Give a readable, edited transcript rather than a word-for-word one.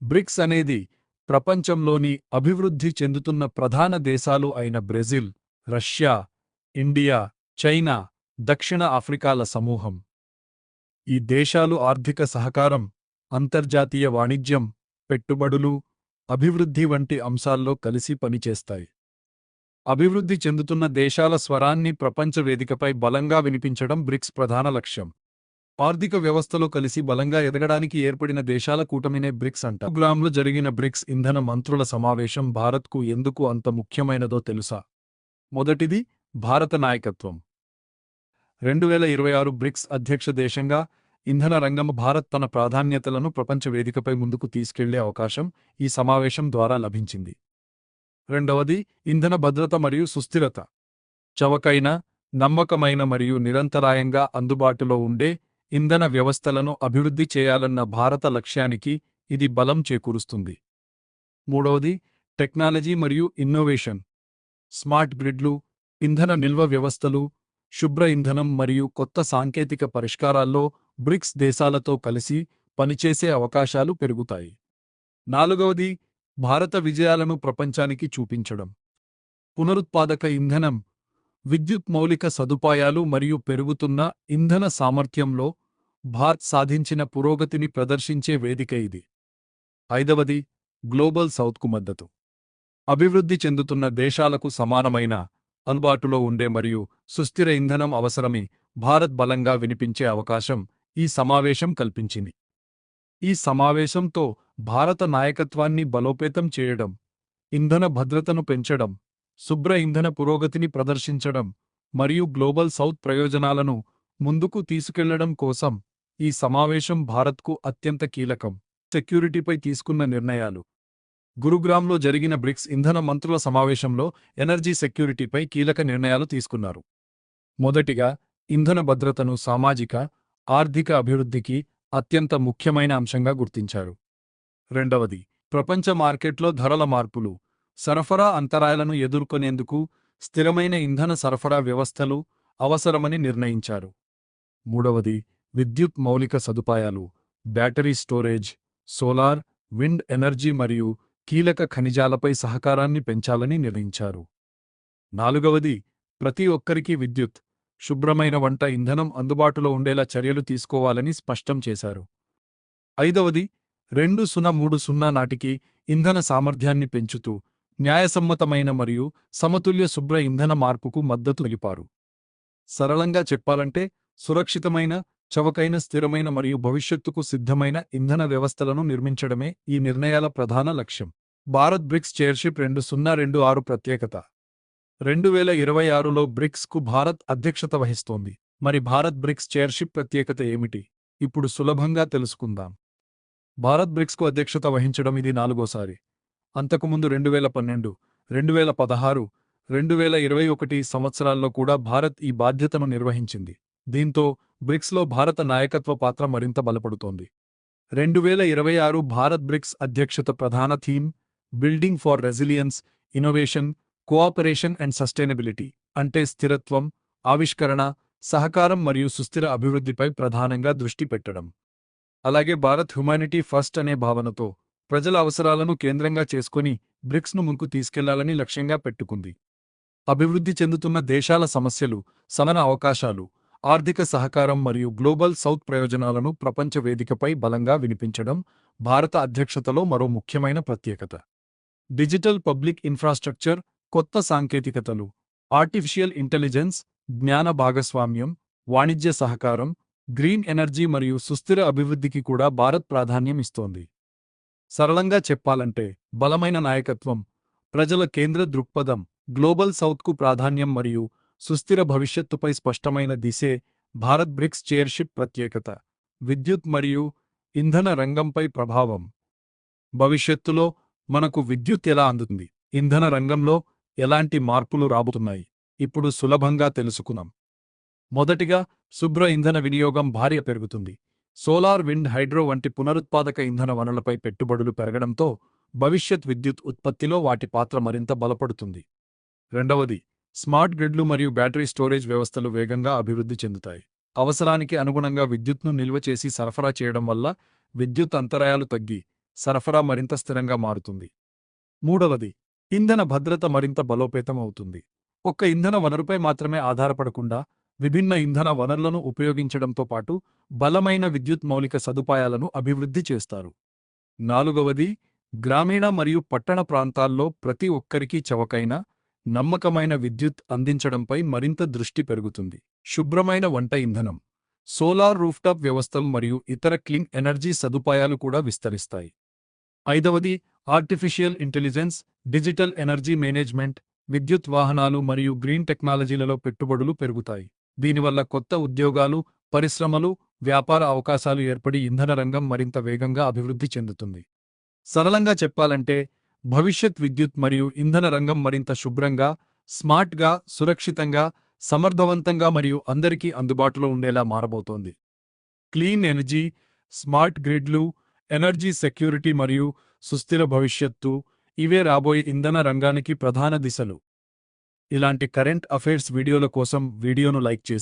Bricks అనేది ప్రపంచంలోని అభివృద్ధి చెందుతున్న ప్రధాన దేశాలు అయిన బ్రెజిల్, రష్యా, ఇండియా, చైనా, దక్షిణ ఆఫ్రికాల సమూహం. ఈ దేశాలు ఆర్థిక సహకారం, అంతర్జాతీయ వాణిజ్యం, పెట్టుబడులు, అభివృద్ధి వంటి అంశాల్లో కలిసి పనిచేస్తాయి. అభివృద్ధి చెందుతున్న దేశాల స్వరాన్ని ప్రపంచ వేదికపై బలంగా వినిపించడం బ్రిక్స్ ప్రధాన లక్ష్యం. ఆర్థిక వ్యవస్థలో కలిసి బలంగా ఎదగడానికి ఏర్పడిన దేశాల కూటమినే బ్రిక్స్ అంటారు. గురుగ్రామ్లో జరిగిన బ్రిక్స్ ఇంధన మంత్రుల సమావేశం భారత్కు ఎందుకు అంత ముఖ్యమైనదో తెలుసా? మొదటిది, భారత నాయకత్వం. 2026 బ్రిక్స్ అధ్యక్ష దేశంగా ఇంధన రంగం భారత్ తన ప్రాధాన్యతలను ప్రపంచ వేదికపై ముందుకు తీసుకెళ్లే అవకాశం ఈ సమావేశం ద్వారా లభించింది. రెండవది, ఇంధన భద్రత మరియు సుస్థిరత. చవకైన, నమ్మకమైన మరియు నిరంతరాయంగా అందుబాటులో ఉండే ఇంధన వ్యవస్థలను అభివృద్ధి చేయాలన్న భారత లక్ష్యానికి ఇది బలం చేకూరుస్తుంది. మూడవది, టెక్నాలజీ మరియు ఇన్నోవేషన్. స్మార్ట్ గ్రిడ్లు, ఇంధన నిల్వ వ్యవస్థలు, శుభ్ర ఇంధనం మరియు కొత్త సాంకేతిక పరిష్కారాల్లో బ్రిక్స్ దేశాలతో కలిసి పనిచేసే అవకాశాలు పెరుగుతాయి. నాలుగవది, భారత విజయాలను ప్రపంచానికి చూపించడం. పునరుత్పాదక ఇంధనం, విద్యుత్ మౌలిక సదుపాయాలు మరియు పెరుగుతున్న ఇంధన సామర్థ్యంలో భారత్ సాధించిన పురోగతిని ప్రదర్శించే వేదిక ఇది. ఐదవది, గ్లోబల్ సౌత్కు మద్దతు. అభివృద్ధి చెందుతున్న దేశాలకు సమానమైన, అందుబాటులో ఉండే మరియు సుస్థిర ఇంధనం అవసరమని భారత్ బలంగా వినిపించే అవకాశం ఈ సమావేశం కల్పించింది. ఈ సమావేశంతో భారత నాయకత్వాన్ని బలోపేతం చేయడం, ఇంధన భద్రతను పెంచడం, శుభ్ర ఇంధన పురోగతిని ప్రదర్శించడం మరియు గ్లోబల్ సౌత్ ప్రయోజనాలను ముందుకు తీసుకెళ్లడం కోసం ఈ సమావేశం భారత్కు అత్యంత కీలకం. సెక్యూరిటీపై తీసుకున్న నిర్ణయాలు. గురుగ్రామ్లో జరిగిన బ్రిక్స్ ఇంధన మంత్రుల సమావేశంలో ఎనర్జీ సెక్యూరిటీపై కీలక నిర్ణయాలు తీసుకున్నారు. మొదటిగా, ఇంధన భద్రతను సామాజిక, ఆర్థిక అభివృద్ధికి అత్యంత ముఖ్యమైన అంశంగా గుర్తించారు. రెండవది, ప్రపంచ మార్కెట్లో ధరల మార్పులు, సరఫరా అంతరాయాలను ఎదుర్కొనేందుకు స్థిరమైన ఇంధన సరఫరా వ్యవస్థలు అవసరమని నిర్ణయించారు. మూడవది, విద్యుత్ మౌలిక సదుపాయాలు, battery storage, solar, wind energy మరియు కీలక ఖనిజాలపై సహకారాన్ని పెంచాలని నిర్ణయించారు. నాలుగవది, ప్రతి ఒక్కరికీ విద్యుత్, శుభ్రమైన వంట ఇంధనం అందుబాటులో ఉండేలా చర్యలు తీసుకోవాలని స్పష్టం చేశారు. ఐదవది, 2030 నాటికి ఇంధన సామర్థ్యాన్ని పెంచుతూ న్యాయసమ్మతమైన మరియు సమతుల్య శుభ్ర ఇంధన మార్పుకు మద్దతు తెలిపారు. సరళంగా చెప్పాలంటే, సురక్షితమైన, చవకైన, స్థిరమైన మరియు భవిష్యత్తుకు సిద్ధమైన ఇంధన వ్యవస్థలను నిర్మించడమే ఈ నిర్ణయాల ప్రధాన లక్ష్యం. భారత్ బ్రిక్స్ చైర్షిప్ 2026 ప్రత్యేకత. 2026లో బ్రిక్స్కు భారత్ అధ్యక్షత వహిస్తోంది. మరి భారత్ బ్రిక్స్ చైర్షిప్ ప్రత్యేకత ఏమిటి? ఇప్పుడు సులభంగా తెలుసుకుందాం. భారత్ బ్రిక్స్కు అధ్యక్షత వహించడం ఇది 4వసారి. అంతకుముందు 2012, 2016, 2021 సంవత్సరాల్లో కూడా భారత్ ఈ బాధ్యతను నిర్వహించింది. దీంతో బ్రిక్స్లో భారత నాయకత్వ పాత్ర మరింత బలపడుతోంది. 2026 భారత్ బ్రిక్స్ అధ్యక్షత ప్రధాన theme building for resilience, innovation, cooperation and sustainability, అంటే స్థిరత్వం, ఆవిష్కరణ, సహకారం మరియు సుస్థిర అభివృద్ధిపై ప్రధానంగా దృష్టి పెట్టడం. అలాగే భారత్ హ్యుమానిటీ ఫస్ట్ అనే భావనతో ప్రజల అవసరాలను కేంద్రంగా చేసుకుని బ్రిక్స్ను ముందుకు తీసుకెళ్లాలని లక్ష్యంగా పెట్టుకుంది. అభివృద్ధి చెందుతున్న దేశాల సమస్యలు, సమాన అవకాశాలు, ఆర్థిక సహకారం మరియు గ్లోబల్ సౌత్ ప్రయోజనాలను ప్రపంచ వేదికపై బలంగా వినిపించడం భారత అధ్యక్షతలో మరో ముఖ్యమైన ప్రత్యేకత. డిజిటల్ పబ్లిక్ ఇన్ఫ్రాస్ట్రక్చర్, కొత్త సాంకేతికతలు, ఆర్టిఫిషియల్ ఇంటెలిజెన్స్, జ్ఞాన భాగస్వామ్యం, వాణిజ్య సహకారం, గ్రీన్ ఎనర్జీ మరియు సుస్థిర అభివృద్ధికి కూడా భారత్ ప్రాధాన్యం ఇస్తోంది. సరళంగా చెప్పాలంటే, బలమైన నాయకత్వం, ప్రజల కేంద్ర దృక్పథం, గ్లోబల్ సౌత్కు ప్రాధాన్యం మరియు సుస్థిర భవిష్యత్తుపై స్పష్టమైన దిశే భారత్ బ్రిక్స్ చైర్షిప్ ప్రత్యేకత. విద్యుత్ మరియు ఇంధన రంగంపై ప్రభావం. భవిష్యత్తులో మనకు విద్యుత్ ఎలా అందుతుంది? ఇంధన రంగంలో ఎలాంటి మార్పులు రాబోతున్నాయి? ఇప్పుడు సులభంగా తెలుసుకుందాం. మొదటిగా, శుభ్ర ఇంధన వినియోగం భారీగా పెరుగుతుంది. సోలార్, విండ్, హైడ్రో వంటి పునరుత్పాదక ఇంధన వనరులపై పెట్టుబడులు పెరగడంతో భవిష్యత్ విద్యుత్ ఉత్పత్తిలో వాటి పాత్ర మరింత బలపడుతుంది. రెండవది, స్మార్ట్ గ్రిడ్లు మరియు బ్యాటరీ స్టోరేజ్ వ్యవస్థలు వేగంగా అభివృద్ధి చెందుతాయి. అవసరానికి అనుగుణంగా విద్యుత్ను నిల్వ చేసి సరఫరా చేయడం వల్ల విద్యుత్ అంతరాయాలు తగ్గి సరఫరా మరింత స్థిరంగా మారుతుంది. మూడవది, ఇంధన భద్రత మరింత బలోపేతం అవుతుంది. ఒక్క ఇంధన వనరుపై మాత్రమే ఆధారపడకుండా విభిన్న ఇంధన వనరులను ఉపయోగించడంతో పాటు బలమైన విద్యుత్ మౌలిక సదుపాయాలను అభివృద్ధి చేస్తారు. నాలుగవది, గ్రామీణ మరియు పట్టణ ప్రాంతాల్లో ప్రతి ఒక్కరికీ చవకైన, నమ్మకమైన విద్యుత్ అందించడంపై మరింత దృష్టి పెరుగుతుంది. శుభ్రమైన వంట ఇంధనం, సోలార్ రూఫ్టాప్ వ్యవస్థలు మరియు ఇతర క్లీన్ ఎనర్జీ సదుపాయాలు కూడా విస్తరిస్తాయి. ఐదవది, artificial intelligence, digital energy management, విద్యుత్ వాహనాలు మరియు గ్రీన్ టెక్నాలజీలలో పెట్టుబడులు పెరుగుతాయి. దీనివల్ల కొత్త ఉద్యోగాలు, పరిశ్రమలు, వ్యాపార అవకాశాలు ఏర్పడి ఇంధన రంగం మరింత వేగంగా అభివృద్ధి చెందుతుంది. సరళంగా చెప్పాలంటే, భవిష్యత్ విద్యుత్ మరియు ఇంధన రంగం మరింత శుభ్రంగా, స్మార్ట్గా, సురక్షితంగా, సమర్థవంతంగా మరియు అందరికీ అందుబాటులో ఉండేలా మారబోతోంది. క్లీన్ ఎనర్జీ, స్మార్ట్ గ్రిడ్లు, ఎనర్జీ సెక్యూరిటీ మరియు సుస్థిర భవిష్యత్తు, ఇవే రాబోయే ఇంధన రంగానికి ప్రధాన దిశలు. ఇలాంటి కరెంట్ అఫైర్స్ వీడియోల కోసం వీడియోను లైక్ చేసి